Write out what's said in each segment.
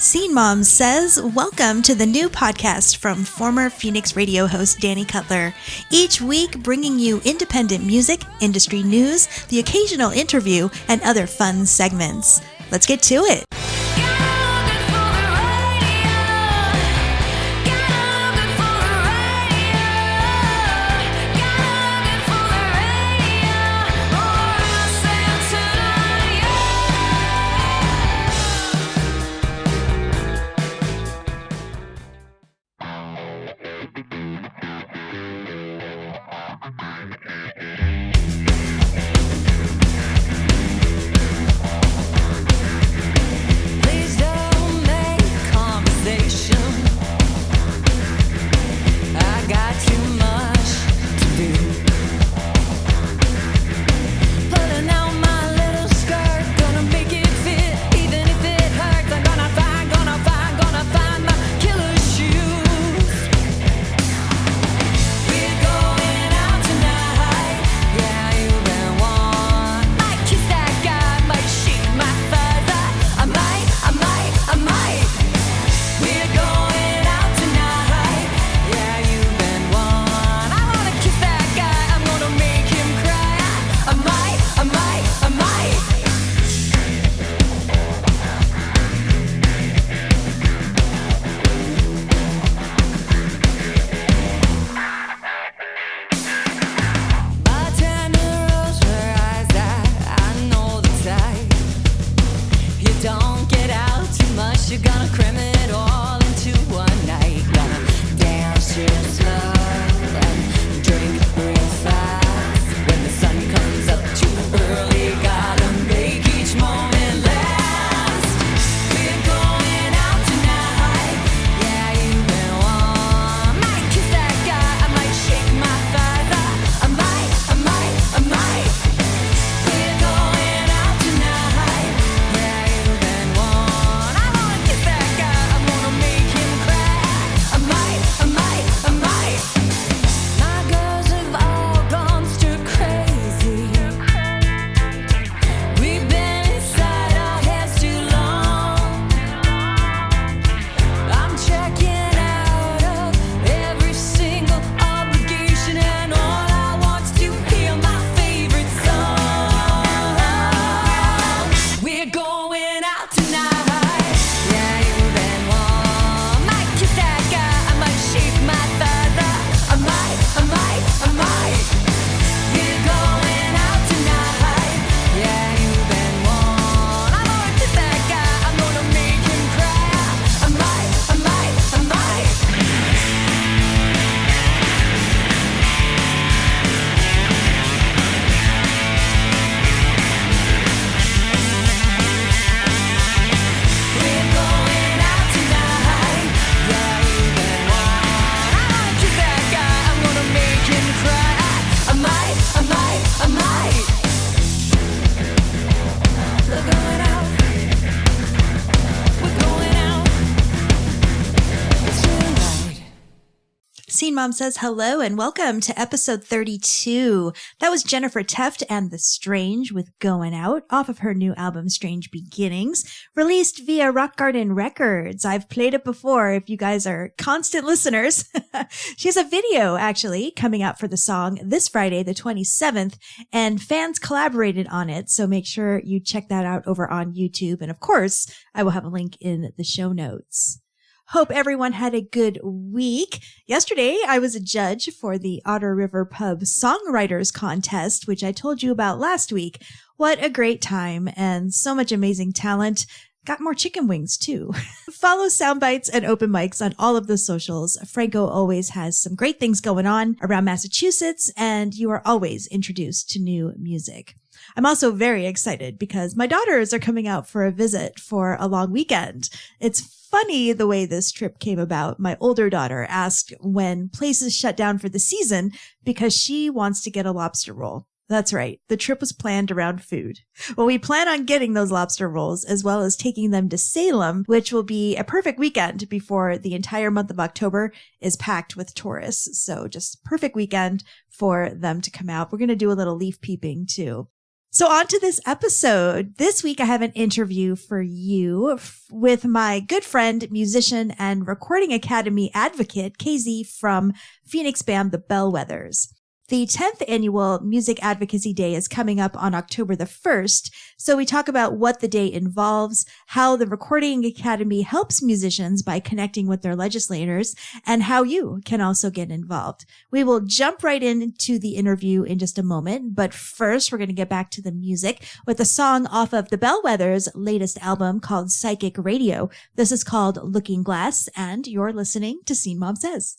Scene Mom says, welcome to the new podcast from former Phoenix radio host Danny Cutler. Each week bringing you independent music, industry news, the occasional interview, and other fun segments. Let's get to it. Scene Mom says hello and welcome to episode 32. That was Jennifer Teft and The Strange with Going Out off of her new album Strange Beginnings, released via Rock Garden Records. I've played it before if you guys are constant listeners. She has a video actually coming out for the song this Friday, the 27th, and fans collaborated on it. So make sure you check that out over on YouTube. And of course, I will have a link in the show notes. Hope everyone had a good week. Yesterday, I was a judge for the Otter River Pub Songwriters Contest, which I told you about last week. What a great time and so much amazing talent. Got more chicken wings too. Follow Soundbites and Open Mics on all of the socials. Franco always has some great things going on around Massachusetts, and you are always introduced to new music. I'm also very excited because my daughters are coming out for a visit for a long weekend. It's funny the way this trip came about. My older daughter asked when places shut down for the season because she wants to get a lobster roll. That's right. The trip was planned around food. Well, we plan on getting those lobster rolls as well as taking them to Salem, which will be a perfect weekend before the entire month of October is packed with tourists. So just perfect weekend for them to come out. We're going to do a little leaf peeping too. So on to this episode. This week I have an interview for you with my good friend, musician, and Recording Academy advocate, KZ from Phoenix band The Bellwethers. The 10th annual Music Advocacy Day is coming up on October the 1st, so we talk about what the day involves, how the Recording Academy helps musicians by connecting with their legislators, and how you can also get involved. We will jump right into the interview in just a moment, but first we're going to get back to the music with a song off of The Bellwethers' latest album called Psychic Radio. This is called Looking Glass, and you're listening to Scene Mom Says.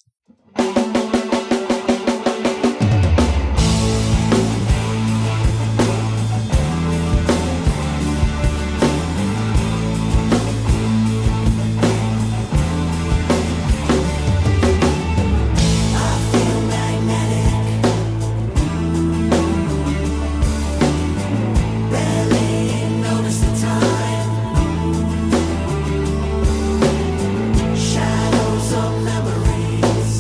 Shadows of memories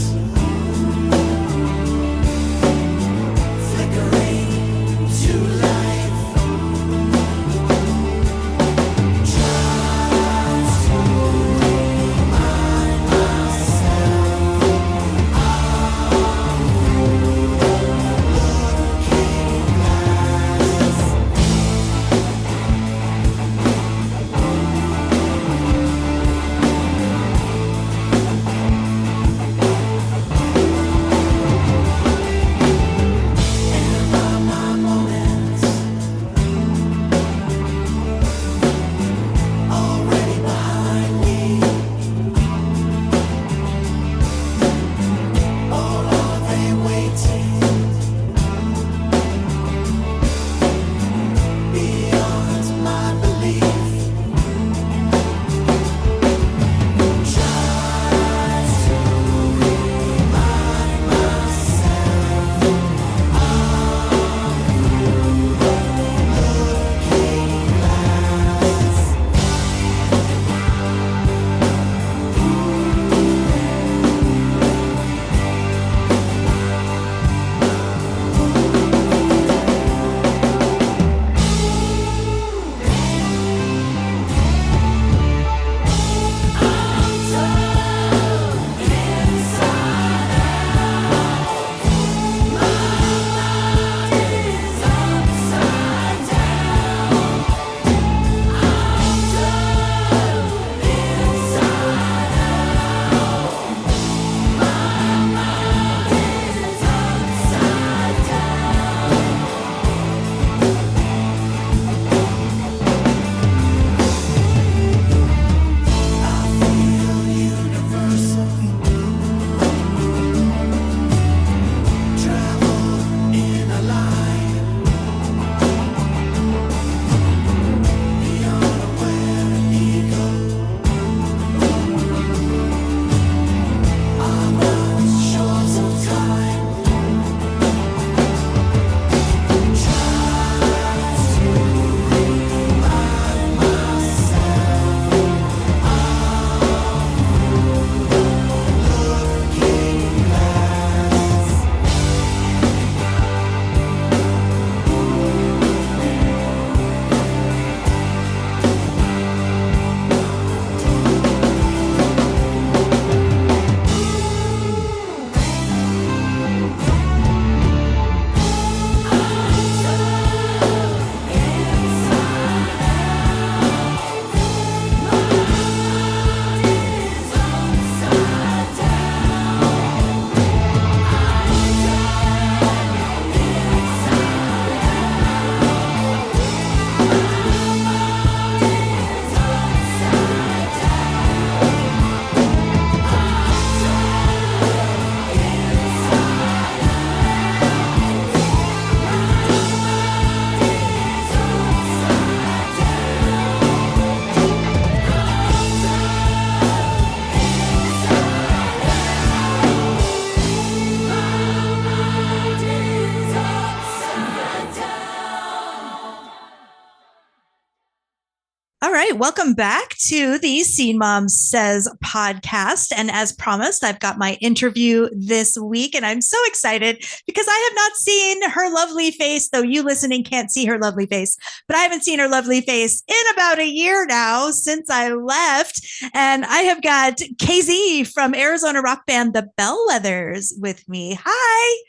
right. Welcome back to the Scene Mom Says podcast. And as promised, I've got my interview this week, and I'm so excited because I have not seen her lovely face, though you listening can't see her lovely face, but I haven't seen her lovely face in about a year now since I left. And I have got KZ from Arizona rock band, the Bellwethers, with me. Hi.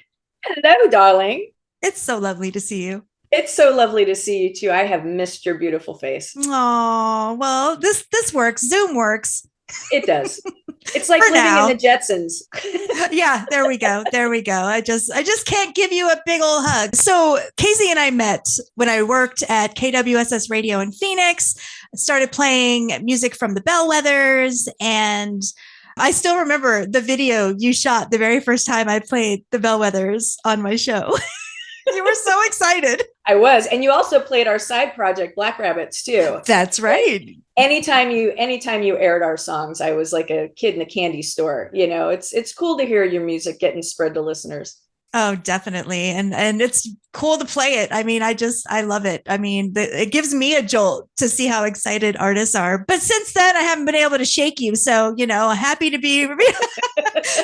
Hello, darling. It's so lovely to see you. It's so lovely to see you too. I have missed your beautiful face. Oh, well, this works. Zoom works. It does. It's like For living now. in the Jetsons. Yeah, there we go. There we go. I just can't give you a big old hug. So Casey and I met when I worked at KWSS Radio in Phoenix. I started playing music from the Bellwethers, and I still remember the video you shot the very first time I played the Bellwethers on my show. You were so excited. I was. And you also played our side project, Black Rabbits, too. That's right. Anytime you aired our songs, I was like a kid in a candy store. You know, it's cool to hear your music getting spread to listeners. Oh, definitely. And it's cool to play it. I mean, I love it. I mean, it gives me a jolt to see how excited artists are. But since then, I haven't been able to shake you. So, happy to be.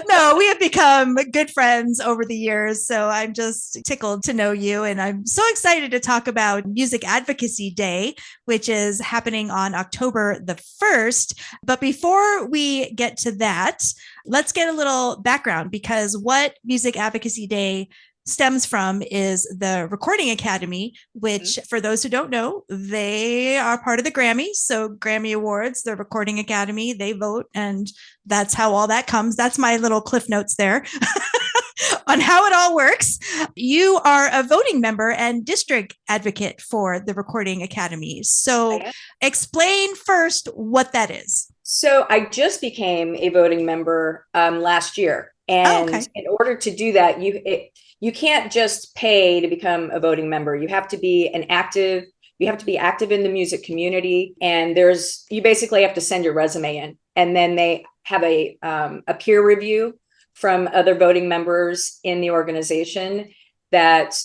No, we have become good friends over the years. So I'm just tickled to know you. And I'm so excited to talk about Music Advocacy Day, which is happening on October the 1st. But before we get to that, let's get a little background, because what Music Advocacy Day stems from is the Recording Academy, which for those who don't know, they are part of the Grammys. So Grammy Awards, the Recording Academy, they vote, and that's how all that comes. That's my little cliff notes there on how it all works. You are a voting member and district advocate for the Recording Academy. So explain first what that is. So I just became a voting member last year. And in order to do that, you can't just pay to become a voting member. You have to be active in the music community. And you basically have to send your resume in. And then they have a peer review from other voting members in the organization that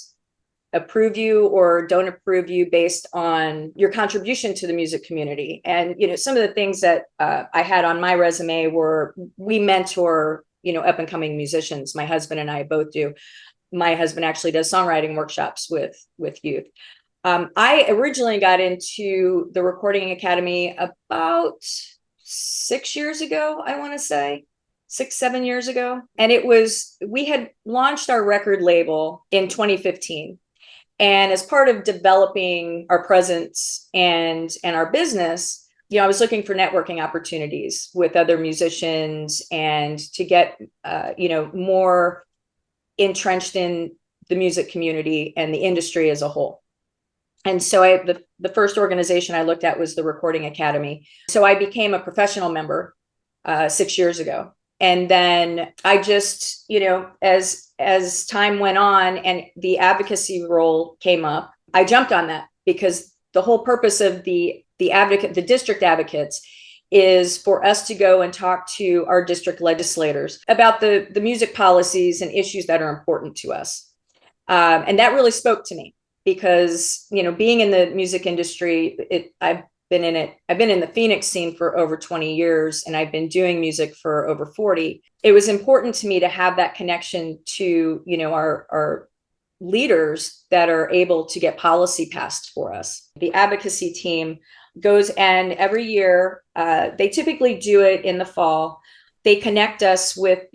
approve you or don't approve you based on your contribution to the music community. And, some of the things that I had on my resume were, we mentor, up and coming musicians. My husband and I both do. My husband actually does songwriting workshops with youth. I originally got into the Recording Academy about 6 years ago, I want to say. 6-7 years ago. And we had launched our record label in 2015. And as part of developing our presence and our business, I was looking for networking opportunities with other musicians and to get, more entrenched in the music community and the industry as a whole. And so the first organization I looked at was the Recording Academy. So I became a professional member 6 years ago. And then I just, as time went on and the advocacy role came up, I jumped on that, because the whole purpose of the district advocates is for us to go and talk to our district legislators about the music policies and issues that are important to us. And that really spoke to me because, being in the music industry, I've been in the Phoenix scene for over 20 years, and I've been doing music for over 40. It was important to me to have that connection to, our leaders that are able to get policy passed for us. The advocacy team goes, and every year, they typically do it in the fall. They connect us with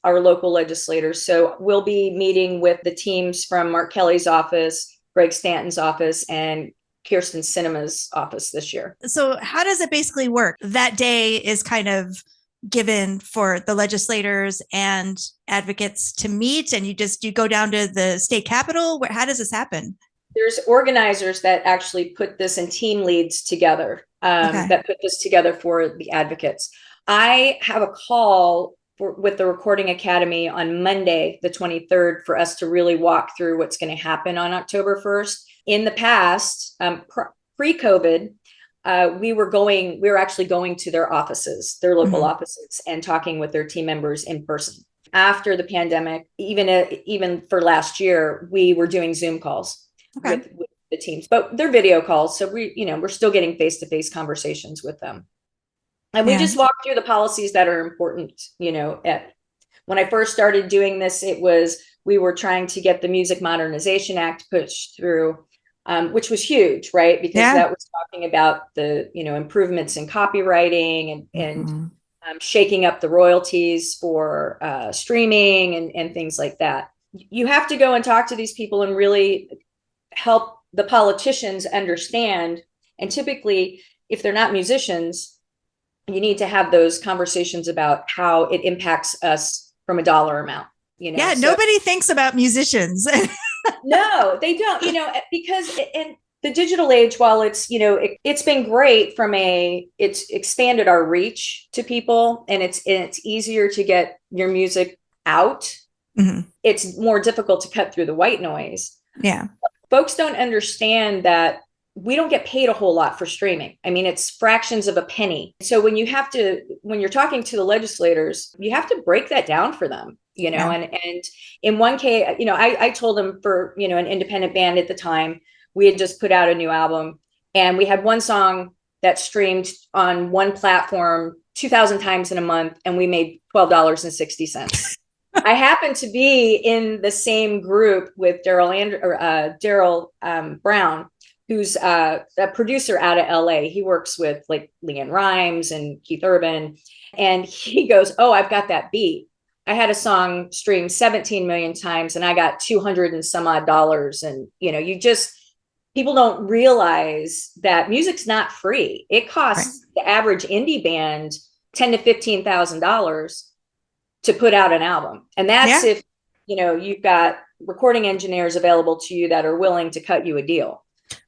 our local legislators. So we'll be meeting with the teams from Mark Kelly's office, Greg Stanton's office, and Kirsten Sinema's office this year. So how does it basically work? That day is kind of given for the legislators and advocates to meet, and you go down to the state capitol? How does this happen? There's organizers that actually put this, and team leads together that put this together for the advocates. I have a call with the Recording Academy on Monday, the 23rd, for us to really walk through what's going to happen on October 1st. In the past, pre-COVID, we were actually going to their offices, their local offices, and talking with their team members in person. After the pandemic, even for last year, we were doing Zoom calls with the teams, but they're video calls. So we're still getting face-to-face conversations with them. And we just walk through the policies that are important. When I first started doing this, we were trying to get the Music Modernization Act pushed through, which was huge, right? Because that was talking about the, improvements in copywriting and shaking up the royalties for streaming and things like that. You have to go and talk to these people and really help the politicians understand. And typically, if they're not musicians, you need to have those conversations about how it impacts us from a dollar amount. Nobody thinks about musicians. No, they don't, because in the digital age, while it's been great it's expanded our reach to people, and it's easier to get your music out. Mm-hmm. It's more difficult to cut through the white noise. Yeah. Folks don't understand that we don't get paid a whole lot for streaming. I mean, it's fractions of a penny. So when you're talking to the legislators, you have to break that down for them, and in one case, I told them for, an independent band at the time, we had just put out a new album and we had one song that streamed on one platform 2,000 times in a month, and we made $12.60. I happened to be in the same group with Daryl Brown, who's a producer out of LA. He works with like Leanne Rimes and Keith Urban. And he goes, "Oh, I've got that beat. I had a song streamed 17 million times and I got 200 and some odd dollars." And, people don't realize that music's not free. It costs the average indie band $10,000 to $15,000 to put out an album. And that's if, you've got recording engineers available to you that are willing to cut you a deal.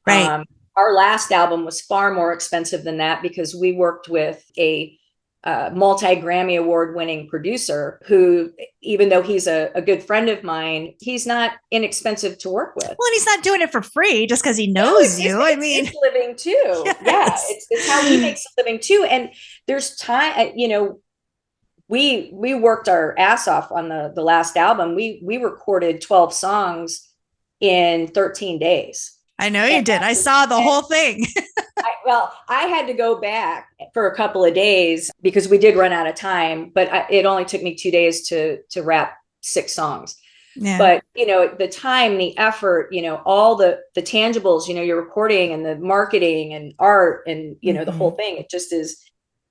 Right. Our last album was far more expensive than that because we worked with a multi-Grammy award winning producer who, even though he's a good friend of mine, he's not inexpensive to work with. Well, and he's not doing it for free just because he knows you. It's living too. Yes. Yeah, it's how he makes a living too. And there's time, we worked our ass off on the last album. We recorded 12 songs in 13 days. I know you did. I saw the whole thing. I had to go back for a couple of days because we did run out of time, but it only took me 2 days to wrap 6 songs. Yeah. But, the time, the effort, all the tangibles, your recording and the marketing and art and, the whole thing, it just is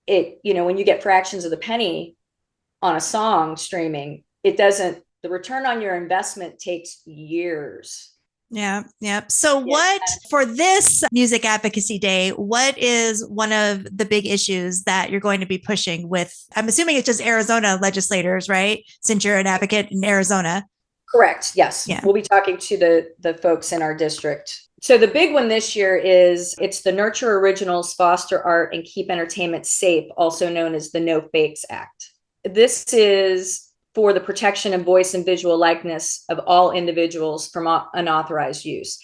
when you get fractions of the penny on a song streaming, the return on your investment takes years. Yeah. Yeah. So for this Music Advocacy Day, what is one of the big issues that you're going to be pushing with, I'm assuming it's just Arizona legislators, right? Since you're an advocate in Arizona. Correct. Yes. Yeah. We'll be talking to the folks in our district. So the big one this year it's the Nurture Originals, Foster Art, and Keep Entertainment Safe, also known as the No Fakes Act. This is for the protection of voice and visual likeness of all individuals from unauthorized use.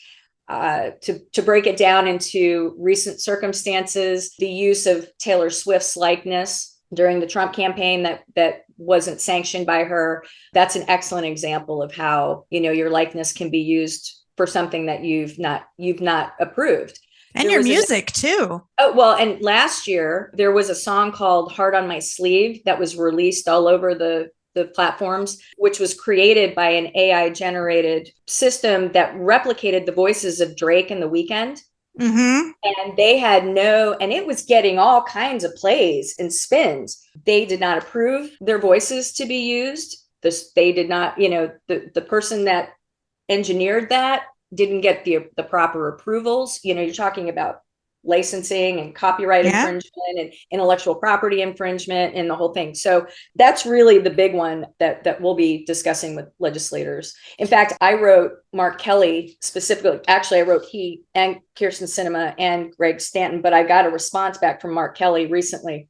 To break it down into recent circumstances, the use of Taylor Swift's likeness during the Trump campaign that wasn't sanctioned by her, that's an excellent example of how, your likeness can be used for something that you've not approved. And your music too. Oh, well, and last year there was a song called Heart on My Sleeve that was released all over the platforms, which was created by an AI generated system that replicated the voices of Drake and The Weeknd. Mm-hmm. And they had and it was getting all kinds of plays and spins. They did not approve their voices to be used. They did not, the person that engineered that didn't get the proper approvals. You're talking about licensing and copyright infringement and intellectual property infringement and the whole thing. So that's really the big one that we'll be discussing with legislators. In fact, I wrote Mark Kelly specifically. Actually, I wrote he and Kirsten Sinema and Greg Stanton, but I got a response back from Mark Kelly recently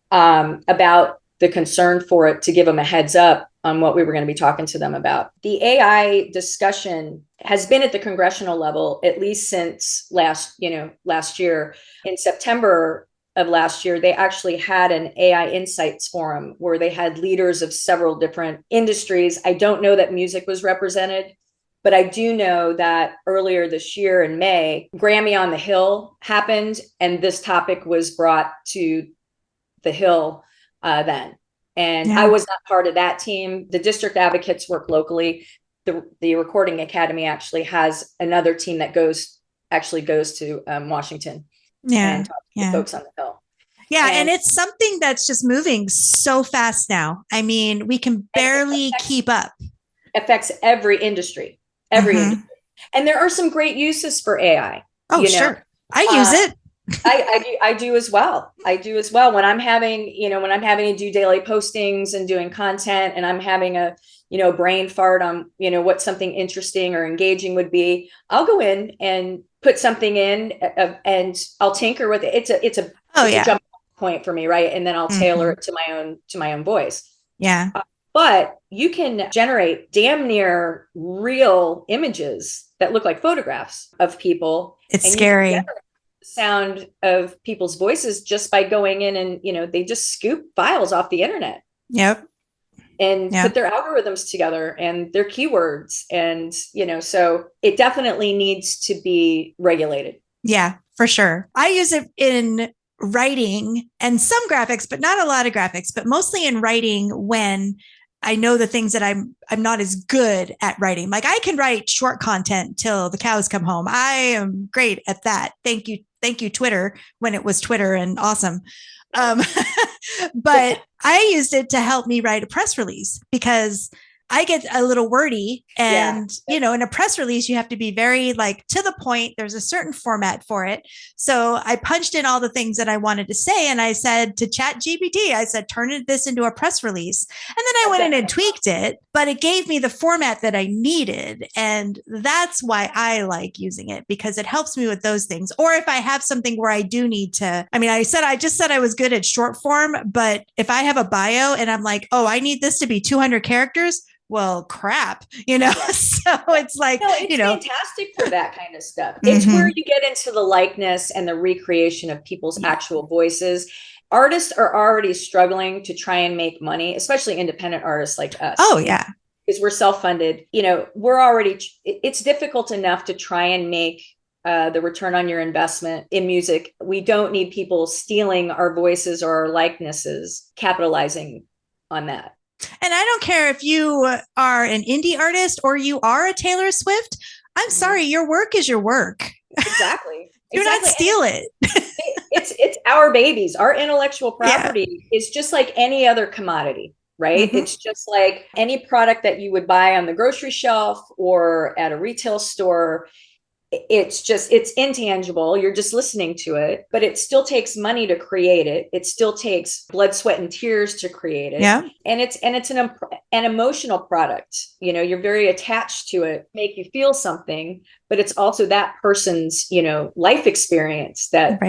about the concern for it, to give them a heads up on what we were going to be talking to them about. The AI discussion has been at the congressional level at least since last year. In September of last year, they actually had an AI Insights Forum where they had leaders of several different industries. I don't know that music was represented, But I do know that earlier this year in May, Grammy on the Hill happened, and this topic was brought to the Hill then. And I was not part of that team. The district advocates work locally. The Recording Academy actually has another team that goes to Washington and talks to folks on the Hill. Yeah, and it's something that's just moving so fast now. I mean, we can barely keep up. Affects every industry, industry. And there are some great uses for AI. Oh, sure. I use it. I do as well. When I'm having to do daily postings and doing content, and I'm having a brain fart on what something interesting or engaging would be, I'll go in and put something in and I'll tinker with it. It's a jump point for me, right? And then I'll tailor it to my own voice. Yeah. But you can generate damn near real images that look like photographs of people. It's scary. Sound of people's voices just by going in and they just scoop files off the internet. Yep. And put their algorithms together and their keywords. And so it definitely needs to be regulated. Yeah, for sure. I use it in writing and some graphics, but not a lot of graphics, but mostly in writing when I know the things that I'm not as good at writing. Like I can write short content till the cows come home. I am great at that. Thank you, Twitter, when it was Twitter and awesome. But I used it to help me write a press release because I get a little wordy and, in a press release, you have to be very to the point. There's a certain format for it. So I punched in all the things that I wanted to say. And I said to ChatGPT, I said, turn this into a press release. And then I went in and tweaked it, but it gave me the format that I needed. And that's why I like using it, because it helps me with those things. Or if I have something where I do need to, I just said I was good at short form, but if I have a bio and I'm like, oh, I need this to be 200 characters. Well, crap, So it's fantastic for that kind of stuff. It's where you get into the likeness and the recreation of people's actual voices. Artists are already struggling to try and make money, especially independent artists like us. Oh, yeah. Because we're self-funded. It's difficult enough to try and make the return on your investment in music. We don't need people stealing our voices or our likenesses, capitalizing on that. And I don't care if you are an indie artist or you are a Taylor Swift. I'm sorry, your work is your work. Exactly. Do not steal it. It's our babies. Our intellectual property is just like any other commodity, right? It's just like any product that you would buy on the grocery shelf or at a retail store. It's intangible. You're just listening to it, but it still takes money to create it. It still takes blood, sweat, and tears to create it. Yeah. And it's an emotional product. You're very attached to it, make you feel something, but it's also that person's, life experience that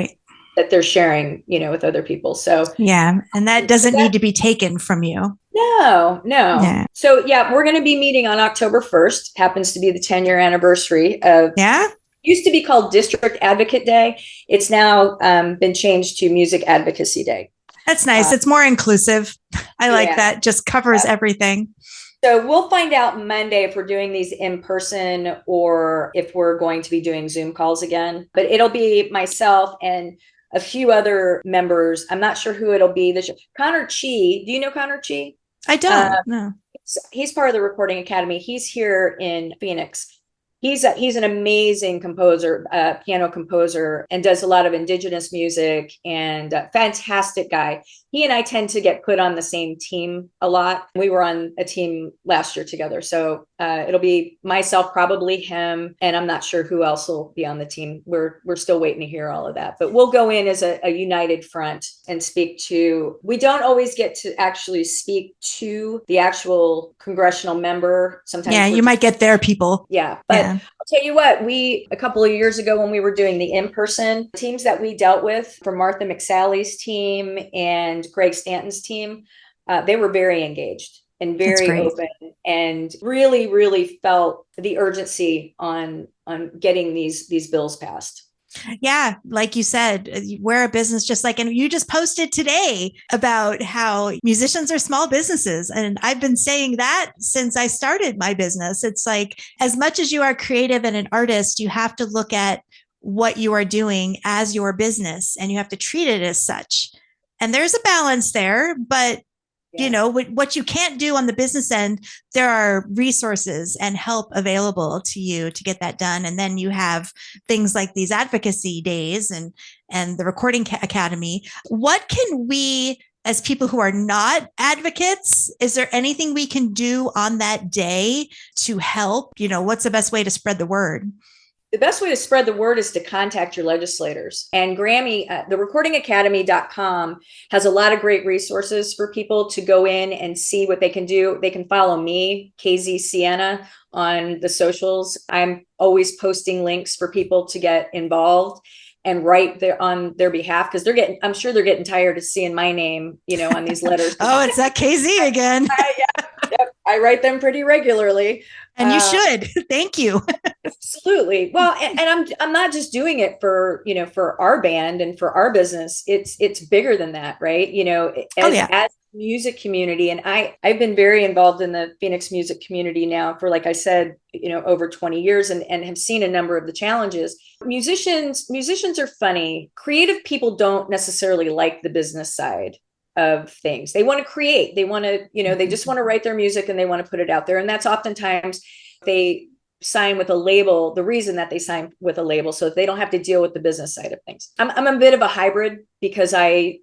they're sharing, with other people. So yeah. And that doesn't need to be taken from you. No. Yeah. So we're going to be meeting on October 1st. Happens to be the 10-year anniversary of. Yeah. Used to be called District Advocate Day. It's now been changed to Music Advocacy Day. That's nice. It's more inclusive. I like that. Just covers everything. So we'll find out Monday if we're doing these in person or if we're going to be doing Zoom calls again. But it'll be myself and a few other members. I'm not sure who it'll be this year. Connor Chi. Do you know Connor Chi? I don't. No. He's part of the Recording Academy. He's here in Phoenix. He's an amazing composer, piano composer, and does a lot of indigenous music, and a fantastic guy. He and I tend to get put on the same team a lot. We were on a team last year together. So it'll be myself, probably him, and I'm not sure who else will be on the team. We're still waiting to hear all of that, but we'll go in as a united front and speak to, we don't always get to actually speak to the actual congressional member. Sometimes you might get their people. Yeah. But I'll tell you what, a couple of years ago when we were doing the in-person teams that we dealt with, for Martha McSally's team and Greg Stanton's team, they were very engaged and very open, and really, really felt the urgency on getting these bills passed. Yeah, like you said, we're a business just like, and you just posted today about how musicians are small businesses. And I've been saying that since I started my business. It's like, as much as you are creative and an artist, you have to look at what you are doing as your business and you have to treat it as such. And there's a balance there, but you know, what you can't do on the business end, there are resources and help available to you to get that done. And then you have things like these advocacy days and the recording academy. What can we, as people who are not advocates, is there anything we can do on that day to help? You know, what's the best way to spread the word? The best way to spread the word is to contact your legislators. And Grammy, the recordingacademy.com has a lot of great resources for people to go in and see what they can do. They can follow me, KZ Sienna, on the socials. I'm always posting links for people to get involved and write on their behalf, because I'm sure they're getting tired of seeing my name, you know, on these letters. Oh, it's that KZ again. I write them pretty regularly. And you should. Thank you. Absolutely. Well, and I'm not just doing it for, you know, for our band and for our business. It's bigger than that, right? You know, as music community, and I've been very involved in the Phoenix music community now for, like I said, you know, over 20 years, and have seen a number of the challenges. Musicians are funny. Creative people don't necessarily like the business side of things. They want to create, they want to, you know, they just want to write their music and they want to put it out there. And that's oftentimes they sign with a label, the reason that they sign with a label, so they don't have to deal with the business side of things. I'm a bit of a hybrid because I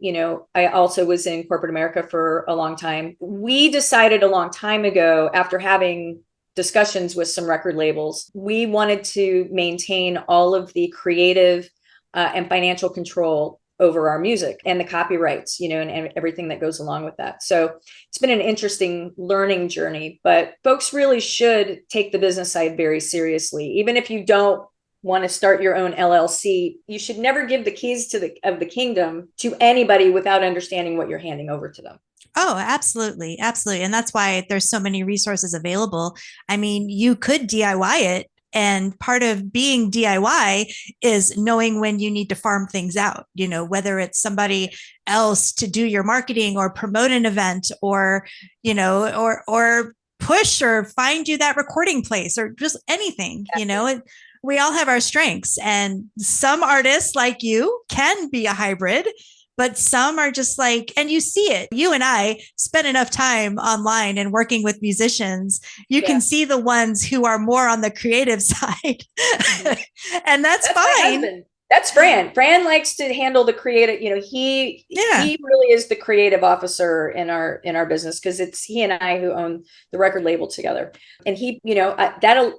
also was in corporate America for a long time. We decided a long time ago, after having discussions with some record labels, we wanted to maintain all of the creative and financial control over our music and the copyrights, you know, and everything that goes along with that. So it's been an interesting learning journey, but folks really should take the business side very seriously. Even if you don't want to start your own LLC, you should never give the keys of the kingdom to anybody without understanding what you're handing over to them. Oh, absolutely. Absolutely. And that's why there's so many resources available. I mean, you could DIY it. And part of being DIY is knowing when you need to farm things out, you know, whether it's somebody else to do your marketing or promote an event, or, you know, or push or find you that recording place, or just anything, you know. We all have our strengths, and some artists like you can be a hybrid, but some are just like, and you see it. You and I spend enough time online and working with musicians. You can see the ones who are more on the creative side. And that's fine. That's Fran. Fran likes to handle the creative, you know, he really is the creative officer in our business, because it's he and I who own the record label together. And he, you know,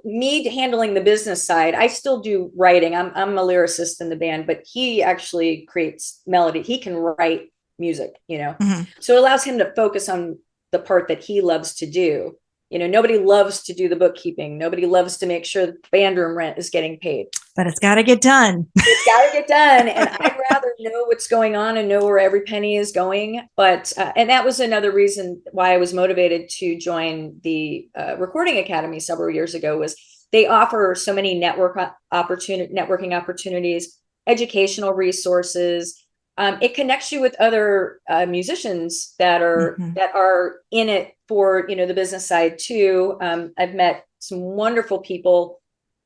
me handling the business side. I still do writing. I'm a lyricist in the band, but he actually creates melody. He can write music, you know, so it allows him to focus on the part that he loves to do. You know, nobody loves to do the bookkeeping. Nobody loves to make sure the band room rent is getting paid. But it's got to get done. It's got to get done. And I'd rather know what's going on and know where every penny is going. But, and that was another reason why I was motivated to join the Recording Academy several years ago, was they offer so many networking opportunities, educational resources. It connects you with other musicians that are in it for, you know, the business side too. I've met some wonderful people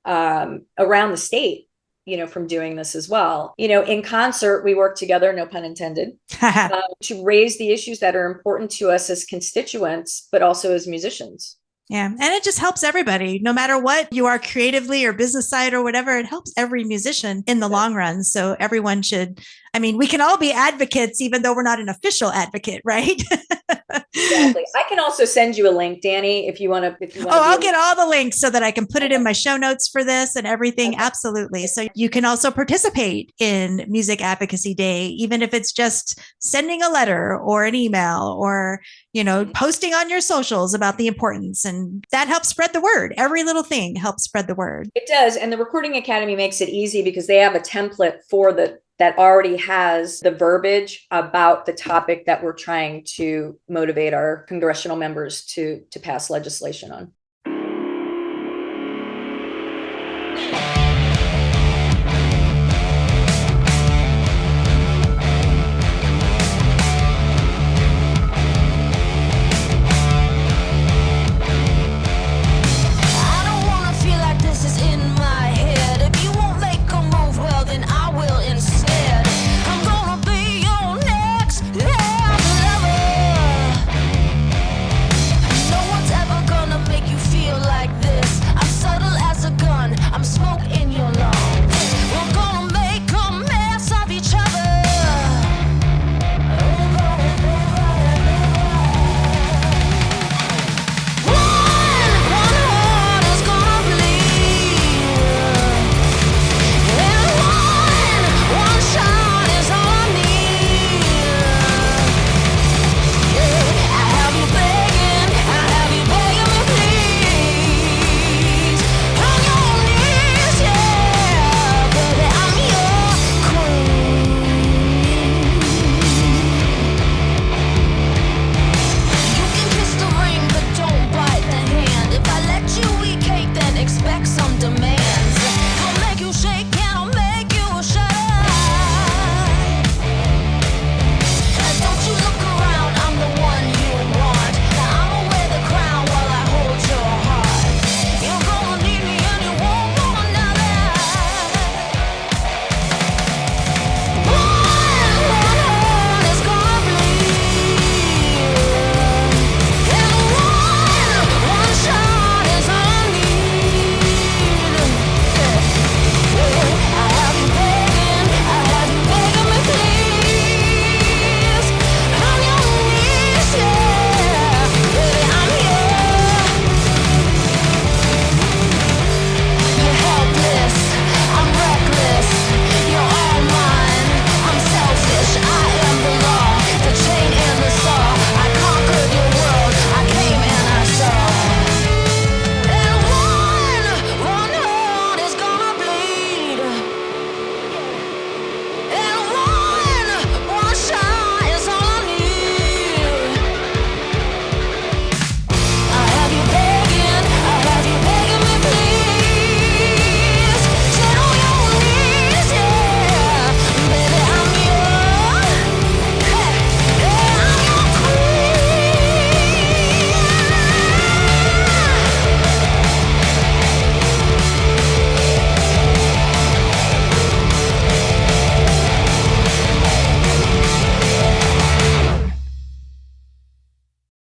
around the state, you know, from doing this as well. You know, in concert, we work together, no pun intended, to raise the issues that are important to us as constituents, but also as musicians. Yeah. And it just helps everybody, no matter what you are creatively or business side or whatever. It helps every musician in the long run. So everyone should, I mean, we can all be advocates, even though we're not an official advocate, right? Exactly. I can also send you a link, Danny, if you want to. I'll get all the links so that I can put it in my show notes for this and everything. Okay. Absolutely. So you can also participate in Music Advocacy Day, even if it's just sending a letter or an email, or, you know, posting on your socials about the importance. And that helps spread the word. Every little thing helps spread the word. It does. And the Recording Academy makes it easy because they have a template that already has the verbiage about the topic that we're trying to motivate our congressional members to pass legislation on.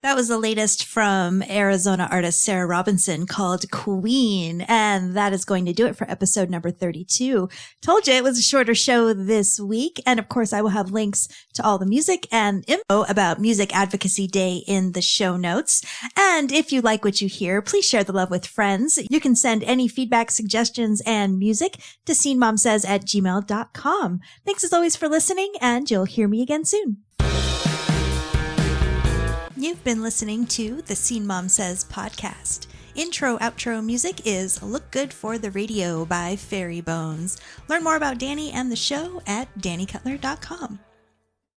That was the latest from Arizona artist Sarah Robinson called Queen. And that is going to do it for episode number 32. Told you it was a shorter show this week. And of course, I will have links to all the music and info about Music Advocacy Day in the show notes. And if you like what you hear, please share the love with friends. You can send any feedback, suggestions, and music to scenemomsays@gmail.com. Thanks as always for listening, and you'll hear me again soon. You've been listening to the Scene Mom Says podcast. Intro-outro music is Look Good for the Radio by Fairy Bones. Learn more about Danny and the show at dannycutler.com.